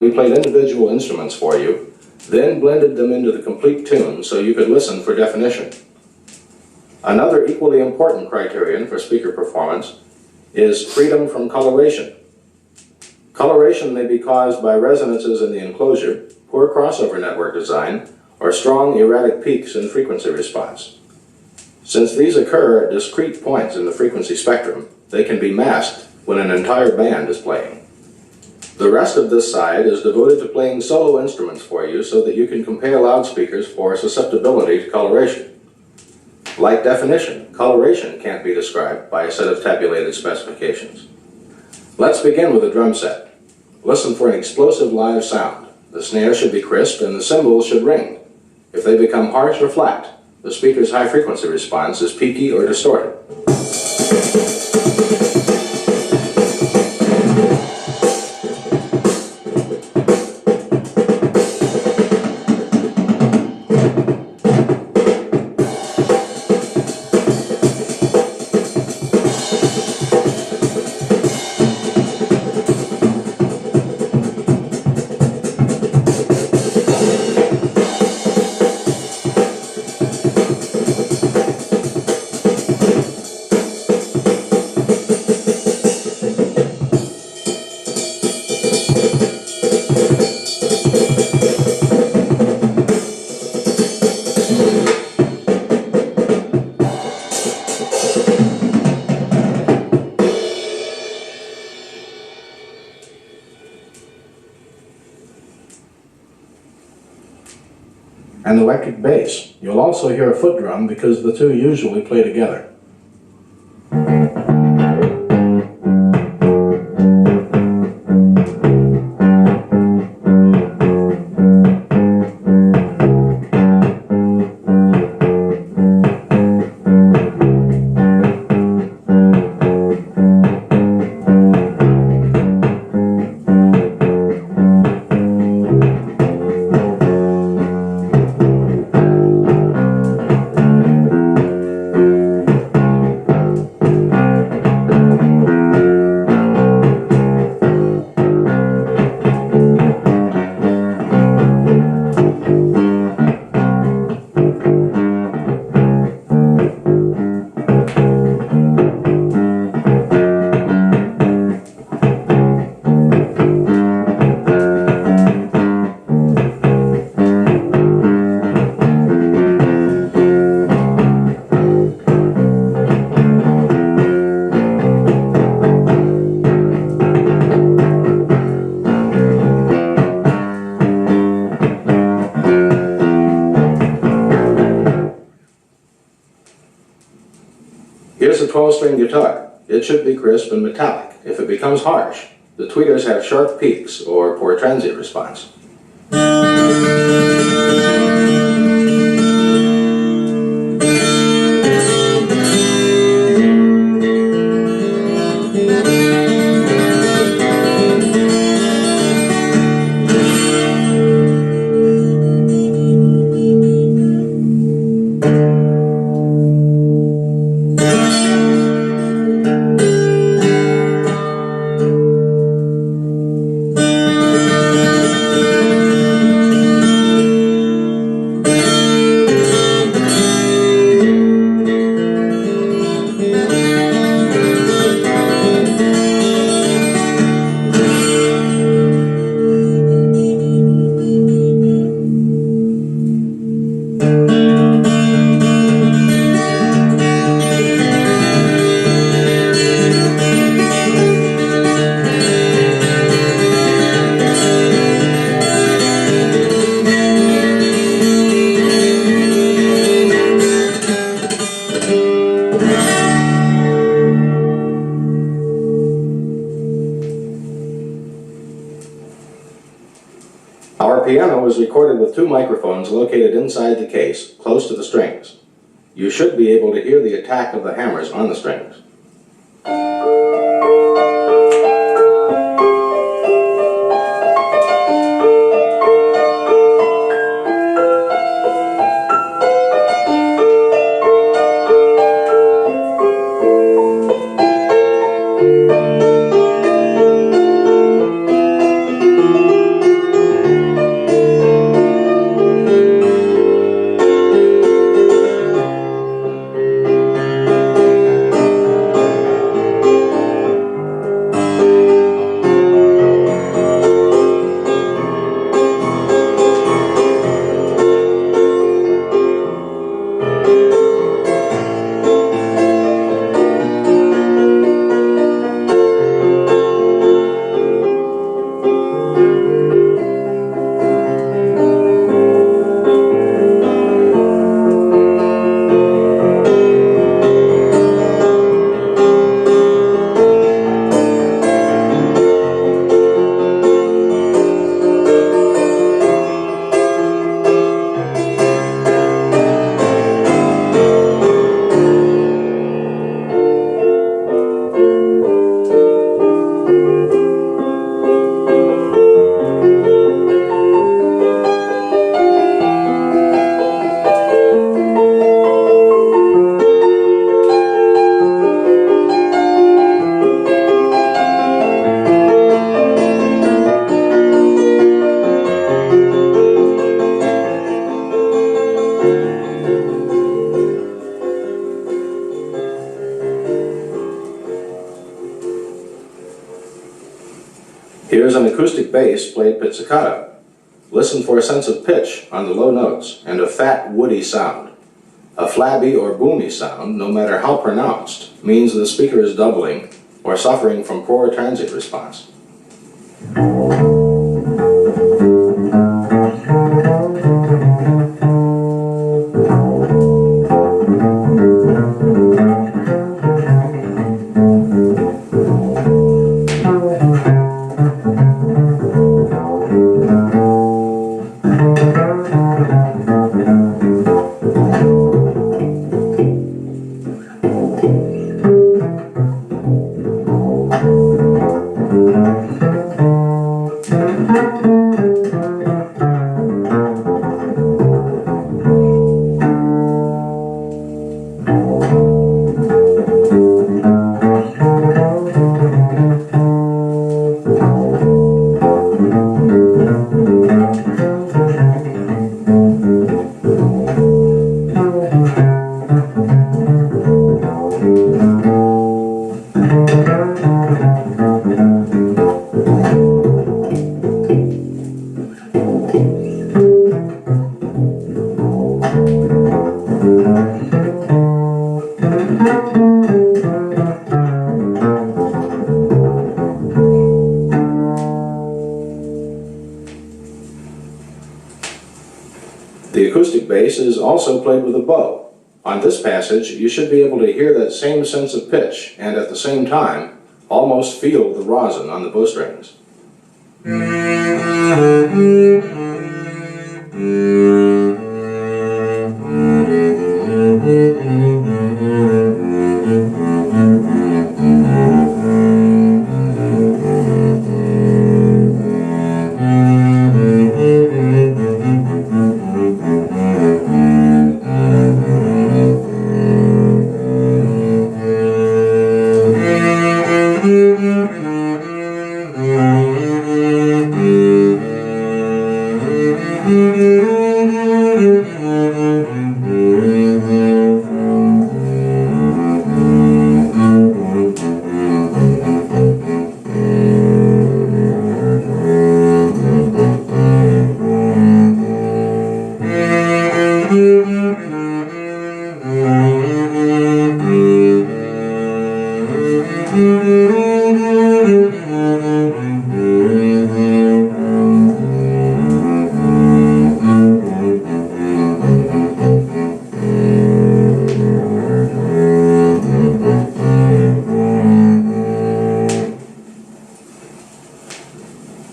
We played individual instruments for you, then blended them into the complete tune so you could listen for definition. Another equally important criterion for speaker performance is freedom from coloration. Coloration may be caused by resonances in the enclosure, poor crossover network design, or strong erratic peaks in frequency response. Since these occur at discrete points in the frequency spectrum, they can be masked when an entire band is playing. The rest of this side is devoted to playing solo instruments for you so that you can compare loudspeakers for susceptibility to coloration. Like definition, coloration can't be described by a set of tabulated specifications. Let's begin with a drum set. Listen for an explosive live sound. The snare should be crisp and the cymbals should ring. If they become harsh or flat, the speaker's high frequency response is peaky or distorted. And electric bass. You'll also hear a foot drum because the two usually play together. Here's a 12-string guitar. It should be crisp and metallic. If it becomes harsh, the tweeters have sharp peaks or poor transient response. Our piano was recorded with two microphones located inside the case, close to the strings. You should be able to hear the attack of the hammers on the strings. bass played pizzicato. Listen for a sense of pitch on the low notes and a fat, woody sound. A flabby or boomy sound, no matter how pronounced, means the speaker is doubling or suffering from poor transient response. The acoustic bass is also played with a bow. On this passage, you should be able to hear that same sense of pitch and at the same time, almost feel the rosin on the bowstrings.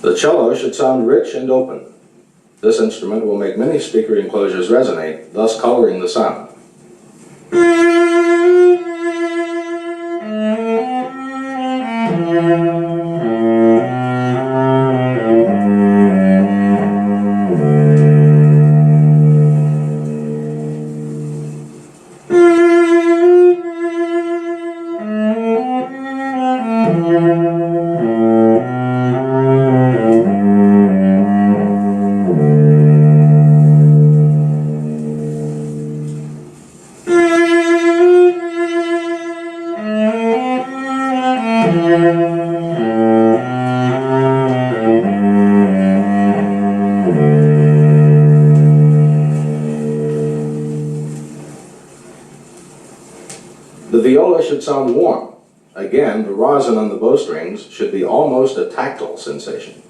The cello should sound rich and open. This instrument will make many speaker enclosures resonate, thus coloring the sound. The viola should sound warm. Again, the rosin on the bowstrings should be almost a tactile sensation.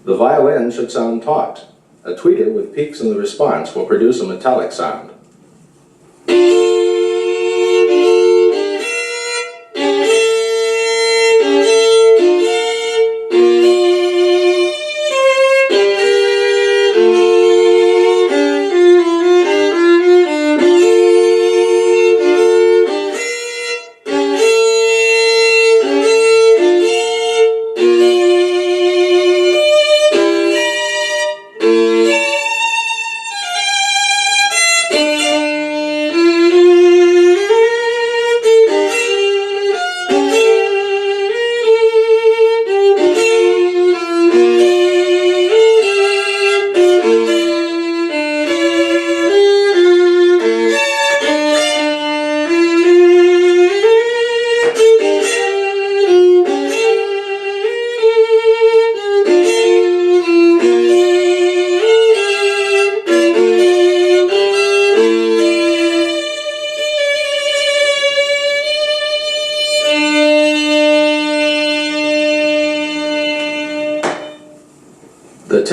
The violin should sound taut. A tweeter with peaks in the response will produce a metallic sound.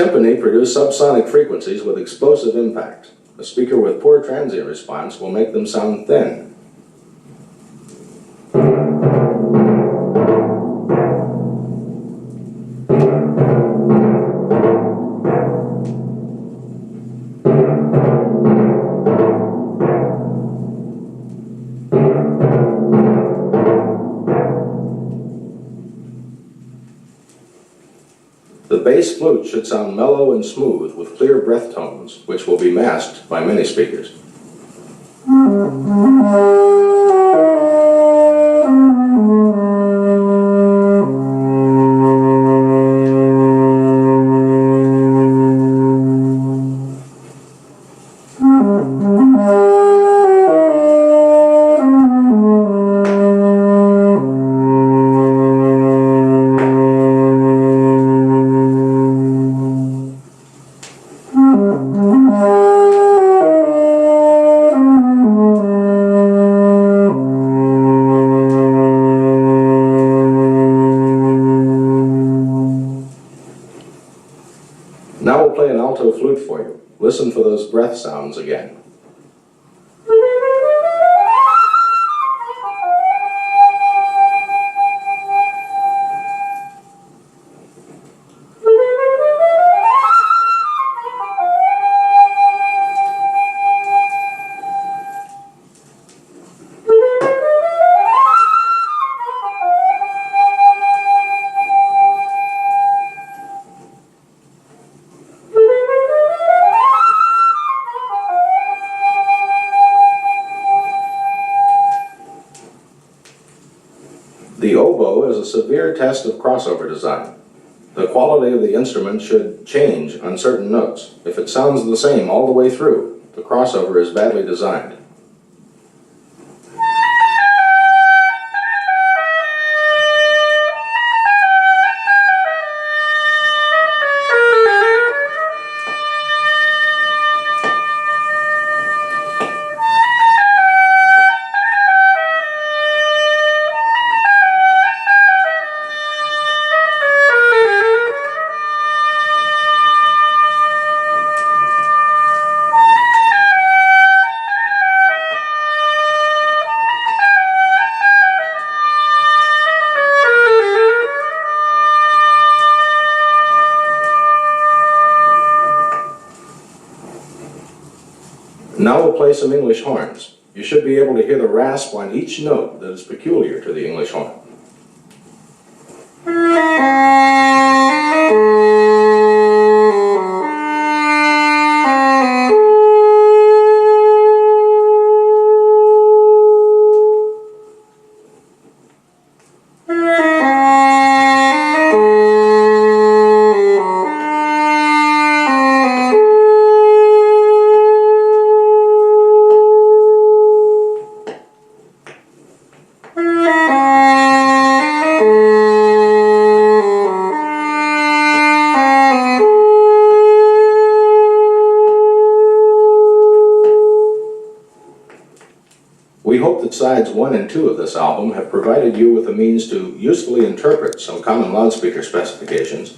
timpani produce subsonic frequencies with explosive impact. A speaker with poor transient response will make them sound thin. The bass flute should sound mellow and smooth with clear breath tones, which will be masked by mini speakers. Now we'll play an alto flute for you. Listen for those breath sounds again. The oboe is a severe test of crossover design. The quality of the instrument should change on certain notes. If it sounds the same all the way through, the crossover is badly designed. Now we'll play some English horns. You should be able to hear the rasp on each note that is peculiar to the English horn. We hope that sides 1 and 2 of this album have provided you with a means to usefully interpret some common loudspeaker specifications